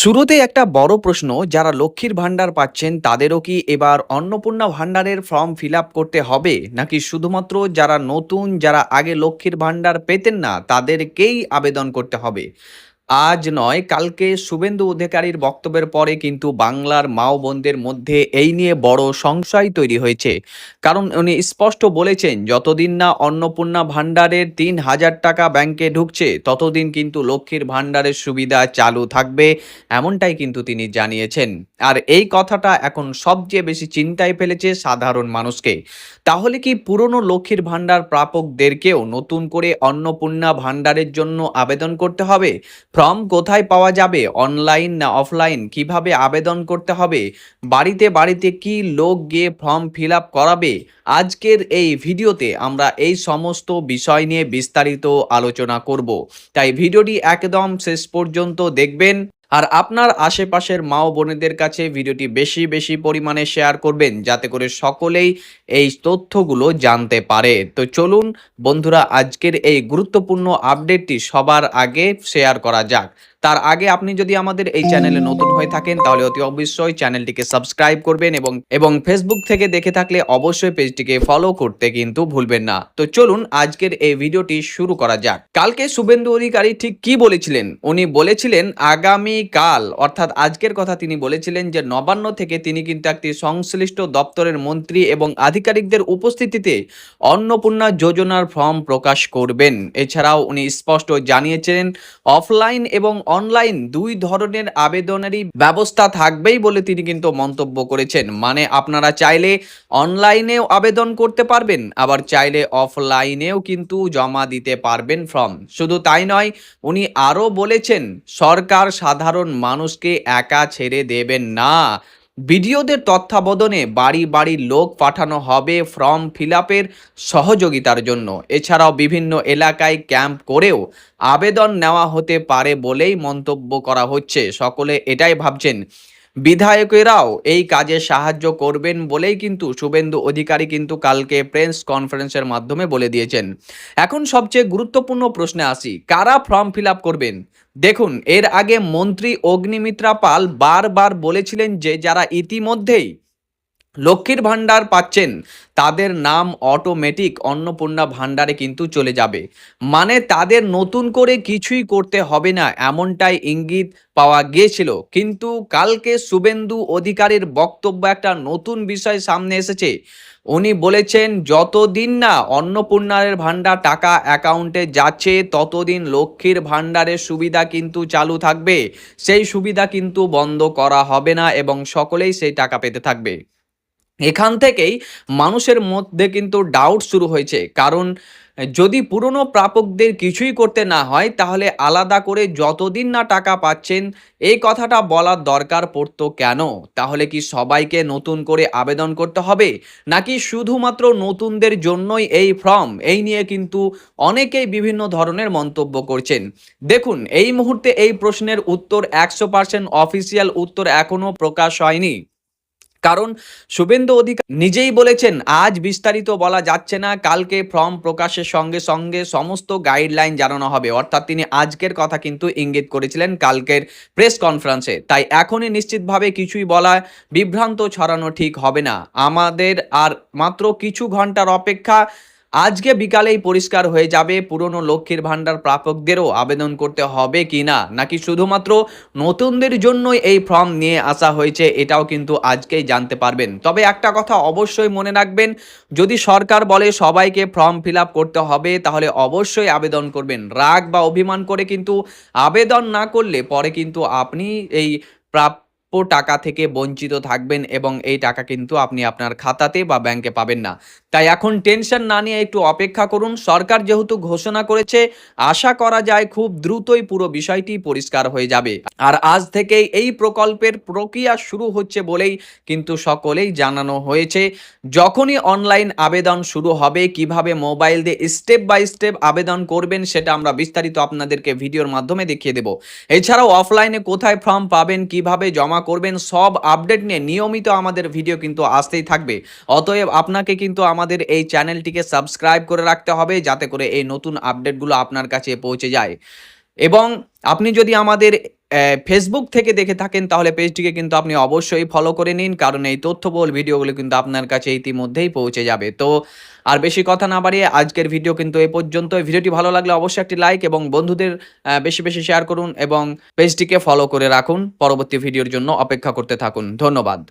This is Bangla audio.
শুরুতেই একটা বড় প্রশ্ন, যারা লক্ষ্মীর ভান্ডার পাচ্ছেন তাদেরও কি এবার অন্নপূর্ণা ভান্ডারের ফর্ম ফিল আপ করতে হবে, নাকি শুধুমাত্র যারা নতুন, যারা আগে লক্ষ্মীর ভান্ডার পেতেন না তাদেরকেই আবেদন করতে হবে? আজ নয়, কালকে শুভেন্দু অধিকারীর বক্তব্যের পরে কিন্তু বাংলার মা ও বোনদের মধ্যে এই নিয়ে বড় সংশয় তৈরি হয়েছে। কারণ উনি স্পষ্ট বলেছেন, যতদিন না অন্নপূর্ণা ভান্ডারের ৩,০০০ টাকা ব্যাংকে ঢুকছে ততদিন কিন্তু লক্ষ্মীর ভান্ডারের সুবিধা চালু থাকবে, এমনটাই কিন্তু তিনি জানিয়েছেন। আর এই কথাটা এখন সবচেয়ে বেশি চিন্তায় ফেলেছে সাধারণ মানুষকে। তাহলে কি পুরনো লক্ষ্মীর ভান্ডার প্রাপকদেরকেও নতুন করে অন্নপূর্ণা ভান্ডারের জন্য আবেদন করতে হবে? ফর্ম কোথায় পাওয়া যাবে? অনলাইন না অফলাইন? কিভাবে আবেদন করতে হবে? বাড়িতে বাড়িতে কি লোক গিয়ে ফর্ম ফিল আপ করাবে? আজকের এই ভিডিওতে আমরা এই সমস্ত বিষয় নিয়ে বিস্তারিত আলোচনা করব। তাই ভিডিওটি একদম শেষ পর্যন্ত দেখবেন। আর আপনার আশেপাশের মা ও বোনেদের কাছে ভিডিওটি বেশি বেশি পরিমাণে শেয়ার করবেন, যাতে করে সকলেই এই তথ্যগুলো জানতে পারে। তো চলুন বন্ধুরা, আজকের এই গুরুত্বপূর্ণ আপডেটটি সবার আগে শেয়ার করা যাক। তার আগে আপনি যদি আমাদের এই চ্যানেলে নতুন হয়ে থাকেন তাহলে অতি অবশ্যই চ্যানেলটিকে সাবস্ক্রাইব করবেন, এবং ফেসবুক থেকে দেখে থাকলে অবশ্যই পেজটিকে ফলো করতে কিন্তু ভুলবেন না। তো চলুন আজকের এই ভিডিওটি শুরু করা যাক। কালকে শুভেন্দু অধিকারী ঠিক কি বলেছিলেন? উনি বলেছিলেন আগামী কাল, অর্থাৎ আজকের কথা তিনি বলেছিলেন যে নবান্ন থেকে তিনি কিন্তু একটি সংশ্লিষ্ট দপ্তরের মন্ত্রী এবং আধিকারিকদের উপস্থিতিতে অন্নপূর্ণা যোজনার ফর্ম প্রকাশ করবেন। এছাড়াও উনি স্পষ্ট জানিয়েছিলেন অফলাইন এবং অনলাইন দুই ধরনের আবেদনেরই ব্যবস্থা থাকবেই বলে তিনি কিন্তু মন্তব্য করেছেন। মানে আপনারা চাইলে অনলাইনেও আবেদন করতে পারবেন, আবার চাইলে অফলাইনেও কিন্তু জমা দিতে পারবেন ফর্ম। শুধু তাই নয়, উনি আরও বলেছেন সরকার সাধারণ মানুষকে একা ছেড়ে দেবেন না। বিডিওদের তত্ত্বাবধানে বাড়ি বাড়ি লোক পাঠানো হবে ফর্ম ফিল আপের সহযোগিতার জন্য। এছাড়াও বিভিন্ন এলাকায় ক্যাম্প করেও আবেদন নেওয়া হতে পারে বলেই মন্তব্য করা হচ্ছে। সকলে এটাই ভাবছেন, বিধায়কেরাও এই কাজে সাহায্য করবেন বলেই কিন্তু শুভেন্দু অধিকারী কিন্তু কালকে প্রেস কনফারেন্সের মাধ্যমে বলে দিয়েছেন। এখন সবচেয়ে গুরুত্বপূর্ণ প্রশ্নে আসি, কারা ফর্ম ফিল আপ করবেন? দেখুন, এর আগে মন্ত্রী অগ্নিমিত্রা পাল বারবার বলেছিলেন যে যারা ইতিমধ্যেই লক্ষ্মীর ভান্ডার পাচ্ছেন তাদের নাম অটোমেটিক অন্নপূর্ণা ভান্ডারে কিন্তু চলে যাবে। মানে তাদের নতুন করে কিছুই করতে হবে না, এমনটাই ইঙ্গিত পাওয়া গিয়েছিল। কিন্তু কালকে শুভেন্দু অধিকারীর বক্তব্য একটা নতুন বিষয় সামনে এসেছে। উনি বলেছেন যতদিন না অন্নপূর্ণার ভান্ডার টাকা অ্যাকাউন্টে যাচ্ছে ততদিন লক্ষ্মীর ভান্ডারের সুবিধা কিন্তু চালু থাকবে। সেই সুবিধা কিন্তু বন্ধ করা হবে না এবং সকলেই সেই টাকা পেতে থাকবে। এখান থেকেই মানুষের মধ্যে কিন্তু ডাউট শুরু হয়েছে। কারণ যদি পুরনো প্রাপকদের কিছুই করতে না হয় তাহলে আলাদা করে যতদিন না টাকা পাচ্ছেন এই কথাটা বলার দরকার পড়তো কেন? তাহলে কি সবাইকে নতুন করে আবেদন করতে হবে, নাকি শুধুমাত্র নতুনদের জন্যই এই ফর্ম? এই নিয়ে কিন্তু অনেকেই বিভিন্ন ধরনের মন্তব্য করছেন। দেখুন, এই মুহূর্তে এই প্রশ্নের উত্তর 100% অফিসিয়াল উত্তর এখনো প্রকাশ হয়নি। কারণ শুভেন্দু অধিকারী নিজেই বলেছেন আজ বিস্তারিত বলা যাচ্ছে না, কালকে ফর্ম প্রকাশের সঙ্গে সঙ্গে সমস্ত গাইডলাইন জানানো হবে। অর্থাৎ তিনি আজকের কথা কিন্তু ইঙ্গিত করেছিলেন কালকের প্রেস কনফারেন্সে। তাই এখনই নিশ্চিতভাবে কিছুই বলা, বিভ্রান্ত ছড়ানো ঠিক হবে না। আমাদের আর মাত্র কিছু ঘন্টার অপেক্ষা। আজকে বিকালেই পরিষ্কার হয়ে যাবে পুরনো লক্ষ্মীর ভান্ডার প্রাপকদেরও আবেদন করতে হবে কিনা, নাকি শুধুমাত্র নতুনদের জন্যই এই ফর্ম নিয়ে আসা হয়েছে, এটাও কিন্তু আজকেই জানতে পারবেন। তবে একটা কথা অবশ্যই মনে রাখবেন, যদি সরকার বলে সবাইকে ফর্ম ফিল আপ করতে হবে তাহলে অবশ্যই আবেদন করবেন। রাগ বা অভিমান করে কিন্তু আবেদন না করলে পরে কিন্তু আপনি এই প্রাপ্য টাকা থেকে বঞ্চিত থাকবেন এবং এই টাকা কিন্তু আপনি আপনার খাতাতে বা ব্যাংকে পাবেন না। তাই এখন টেনশন না নিয়ে একটু অপেক্ষা করুন। সরকার যেহেতু ঘোষণা করেছে, আশা করা যায় খুব দ্রুতই পুরো বিষয়টি পরিষ্কার হয়ে যাবে। আর আজ থেকেই এই প্রকল্পের প্রক্রিয়া শুরু হচ্ছে বলেই কিন্তু সকলেই জানানো হয়েছে। যখনই অনলাইন আবেদন শুরু হবে, কিভাবে মোবাইল দিয়ে স্টেপ বাই স্টেপ আবেদন করবেন সেটা আমরা বিস্তারিত আপনাদেরকে ভিডিওর মাধ্যমে দেখিয়ে দেব। এছাড়াও অফলাইনে কোথায় ফর্ম পাবেন, কিভাবে জমা করবেন, সব আপডেট নিয়ে নিয়মিত আমাদের ভিডিও কিন্তু আসতেই থাকবে। অতএব আপনাকে কিন্তু আমাদের এই চ্যানেলটিকে সাবস্ক্রাইব করে রাখতে হবে, যাতে করে এই নতুন আপডেটগুলো আপনার কাছে পৌঁছে যায়। এবং আপনি যদি আমাদের ফেসবুক থেকে দেখে থাকেন তাহলে পেজটিকে কিন্তু আপনি অবশ্যই ফলো করে নিন। কারণ এই তথ্যবহুল ভিডিওগুলো কিন্তু আপনার কাছে ইতিমধ্যেই পৌঁছে যাবে। তো আর বেশি কথা না বাড়িয়ে আজকের ভিডিও কিন্তু এ পর্যন্তই। ভিডিওটি ভালো লাগলে অবশ্যই একটি লাইক এবং বন্ধুদের বেশি শেয়ার করুন এবং পেজটিকে ফলো করে রাখুন। পরবর্তী ভিডিওর জন্য অপেক্ষা করতে থাকুন। ধন্যবাদ।